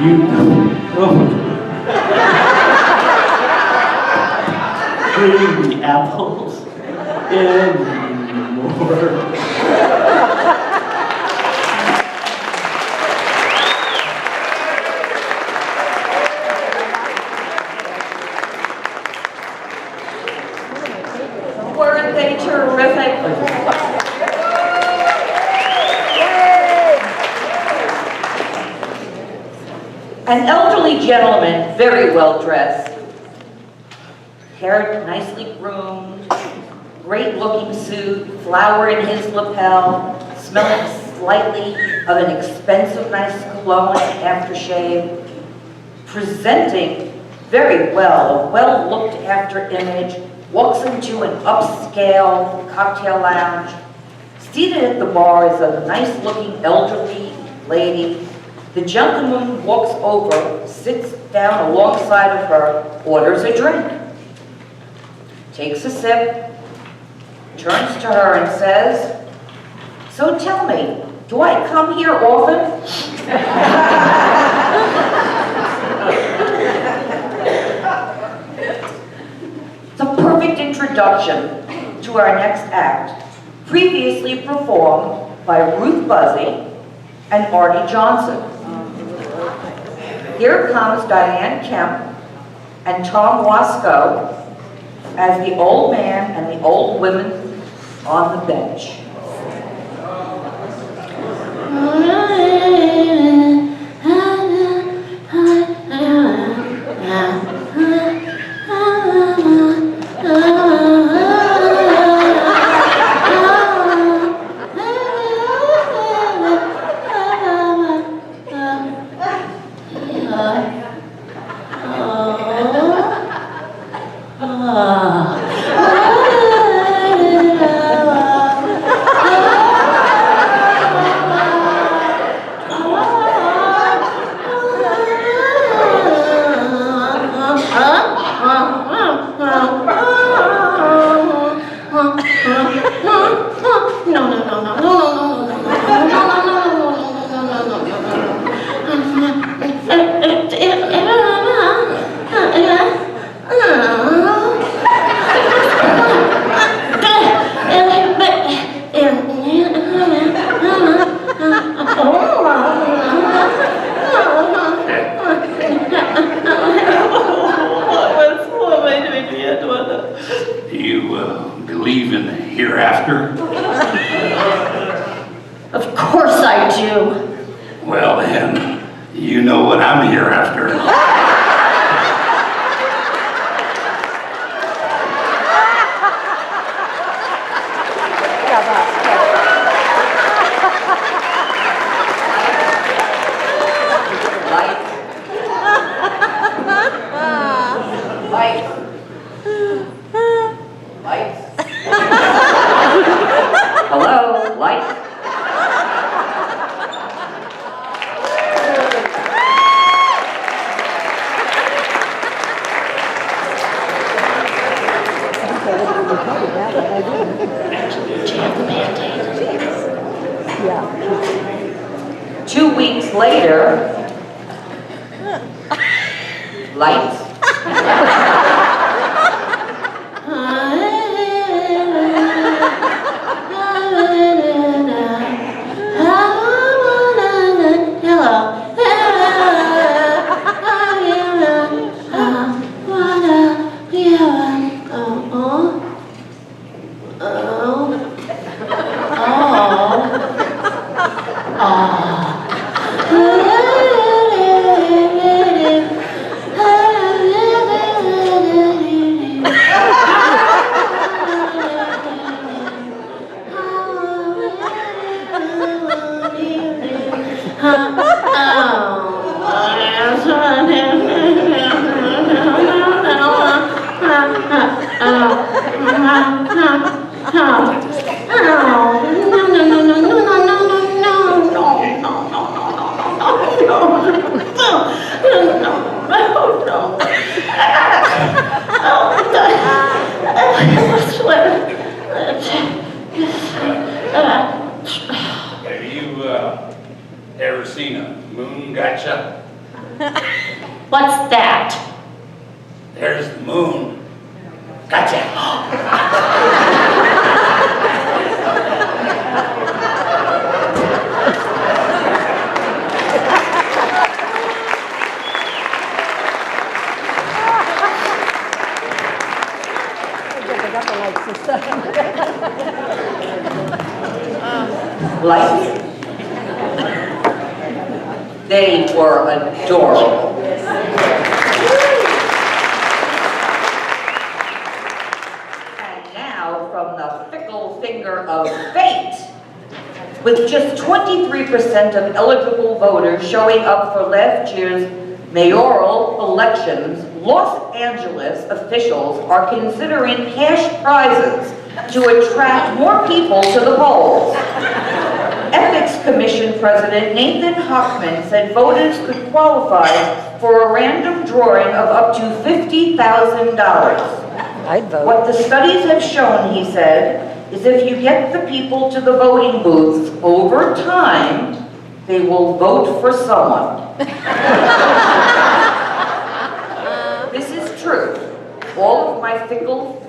You don't bring the apples anymore. Weren't they terrific? An elderly gentleman, very well dressed, hair nicely groomed, great looking suit, flower in his lapel, smelling slightly of an expensive nice cologne and aftershave, presenting very well, a well looked after image, walks into an upscale cocktail lounge. Seated at the bar is a nice looking elderly lady. The gentleman walks over, sits down alongside of her, orders a drink, takes a sip, turns to her and says, "So tell me, do I come here often?" The perfect introduction to our next act, previously performed by Ruth Buzzy and Artie Johnson. Here comes Diane Kemp and Tom Wasco as the old man and the old women on the bench. Believe in the hereafter? Of course I do. Well then, you know what I'm here after. Hello, lights. Yeah. 2 weeks later, lights. Have you ever seen a moon gotcha? What's that? There's the moon. Gotcha. Lights. They were adorable. And now from the fickle finger of fate, with just 23% of eligible voters showing up for last year's mayoral elections, Los Angeles officials are considering cash prizes to attract more people to the polls. Ethics Commission President Nathan Hochman said voters could qualify for a random drawing of up to $50,000. I'd vote. What the studies have shown, he said, is if you get the people to the voting booths over time, they will vote for someone. This is true. All of my fickle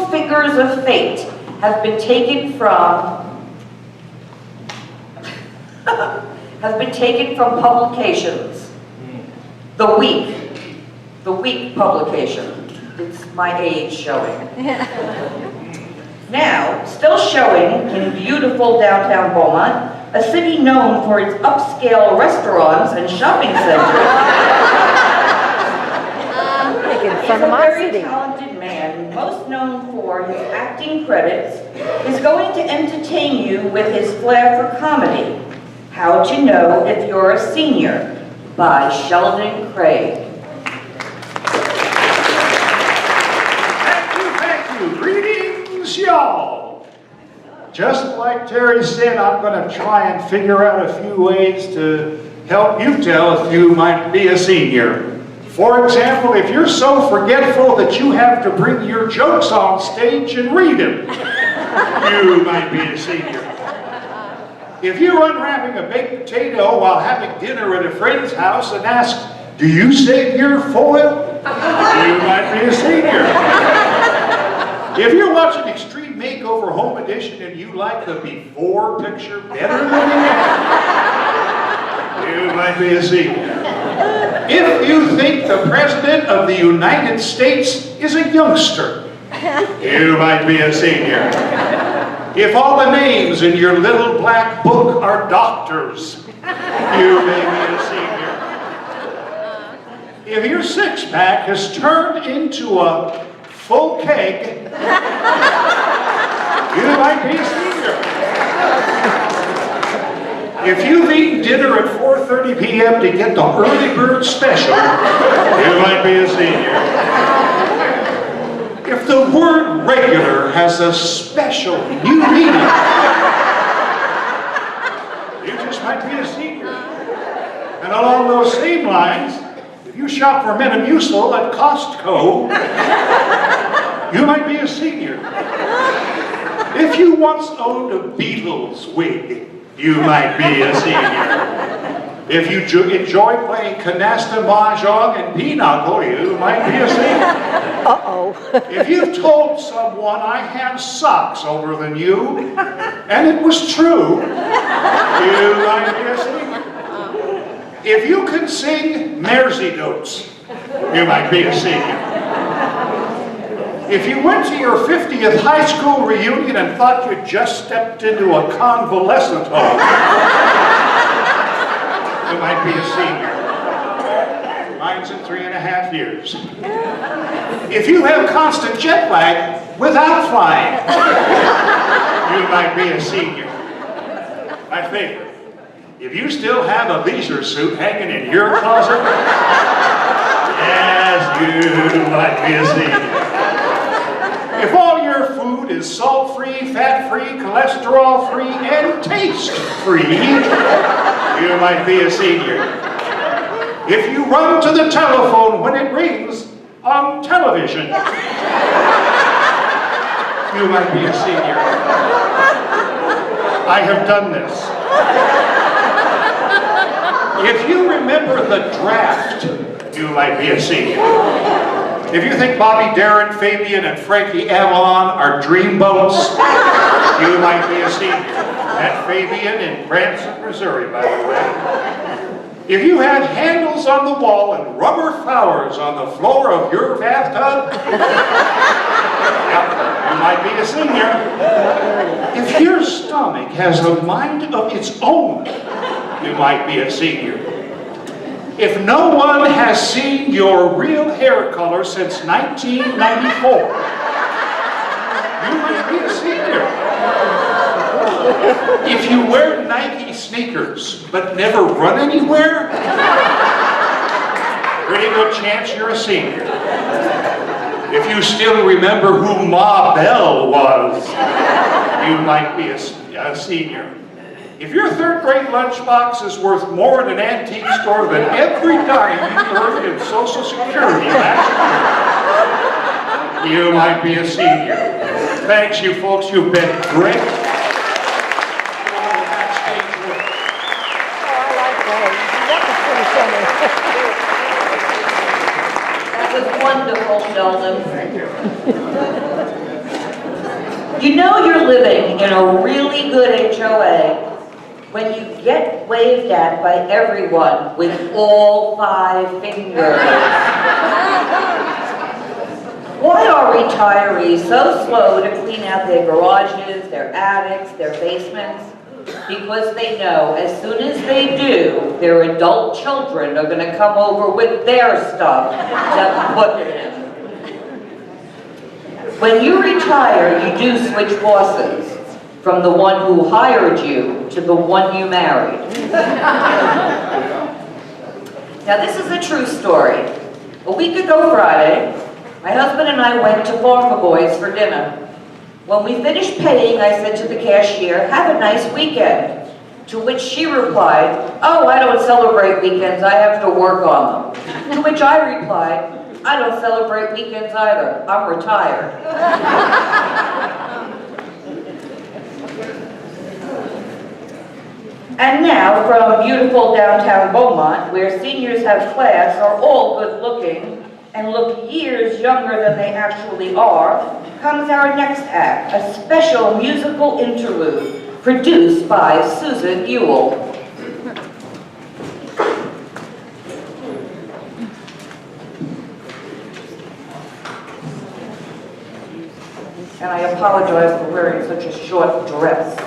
figures of fate have been taken from publications. The Week publication. It's my age showing. Now, still showing in beautiful downtown Beaumont, a city known for its upscale restaurants and shopping centers. Making fun of A my very city. talented man, most known for his acting credits, is going to entertain you with his flair for comedy. How to Know If You're a Senior by Sheldon Craig. Thank you. Greetings, y'all. Just like Terry said, I'm going to try and figure out a few ways to help you tell if you might be a senior. For example, if you're so forgetful that you have to bring your jokes on stage and read them, you might be a senior. If you're unwrapping a baked potato while having dinner at a friend's house and ask, "Do you save your foil?" you might be a senior. If you're watching Extreme Makeover Home Edition and you like the before picture better than the after, you might be a senior. If you think the President of the United States is a youngster, you might be a senior. If all the names in your little black book are doctors, you may be a senior. If your six-pack has turned into a full keg, you might be a senior. If you've eaten dinner at 4:30 p.m. to get the early bird special, you might be a senior. If the word regular has a special new meaning, you just might be a senior. And along those same lines, if you shop for Metamucil at Costco, you might be a senior. If you once owned a Beatles wig, you might be a senior. If you enjoy playing canasta mahjong and pinochle, you might be a senior. Uh-oh. If you've told someone I have socks older than you, and it was true, you might be a senior. If you can sing Mersey notes, you might be a senior. If you went to your 50th high school reunion and thought you'd just stepped into a convalescent home, you might be a senior. Mine's in 3.5 years. If you have constant jet lag without flying, you might be a senior. My favorite. If you still have a leisure suit hanging in your closet, yes, you might be a senior. If all your food is salt-free, fat-free, cholesterol-free, and taste-free, you might be a senior. If you run to the telephone when it rings on television, you might be a senior. I have done this. If you remember the draft, you might be a senior. If you think Bobby Darin, Fabian, and Frankie Avalon are dreamboats, you might be a senior. That Fabian in Branson, Missouri, by the way. If you had handles on the wall and rubber flowers on the floor of your bathtub, you might be a senior. If your stomach has a mind of its own, you might be a senior. If no one has seen your real hair color since 1994, you might be a senior. If you wear Nike sneakers but never run anywhere, pretty good chance you're a senior. If you still remember who Ma Bell was, you might be a senior. If your third grade lunchbox is worth more in an antique store than every dime you earned in Social Security last year, you might be a senior. Thanks, you folks. You've been great. That was wonderful, Sheldon. Thank you. You know you're living in a really good HOA when you get waved at by everyone with all 5 fingers. Why are retirees so slow to clean out their garages, their attics, their basements? Because they know as soon as they do, their adult children are going to come over with their stuff to put it in. When you retire, you do switch bosses from the one who hired you to the one you married. Now this is a true story. A week ago Friday, my husband and I went to Farmer Boys for dinner. When we finished paying, I said to the cashier, "Have a nice weekend." To which she replied, "Oh, I don't celebrate weekends, I have to work on them." To which I replied, "I don't celebrate weekends either, I'm retired." And now, from beautiful downtown Beaumont, where seniors have class, are all good looking, and look years younger than they actually are, comes our next act, a special musical interlude produced by Susan Ewell. And I apologize for wearing such a short dress.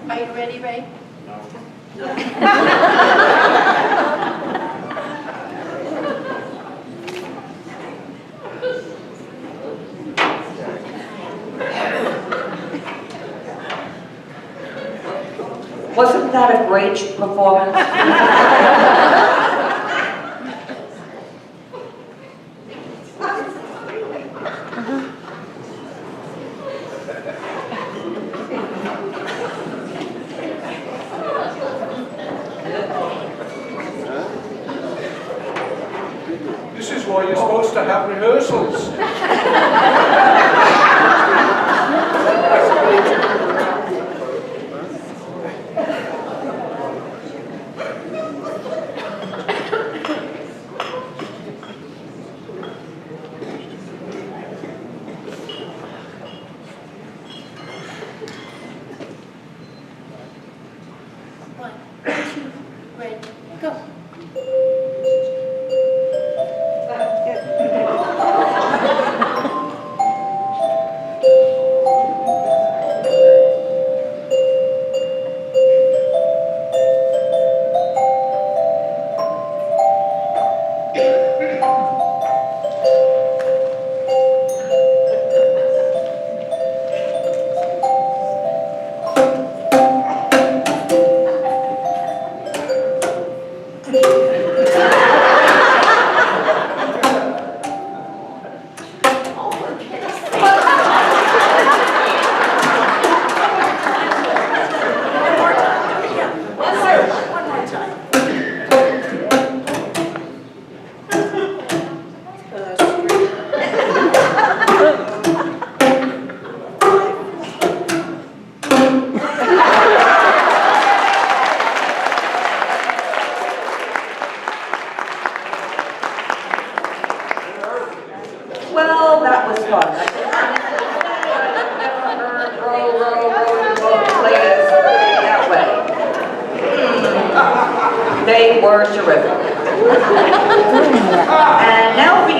Are you ready, Ray? Wasn't that a great performance? This is why you're supposed to have rehearsals. One, two, ready, go. Well, that was fun. I can honestly say I've never heard row the boat players that way. They were terrific. And now for you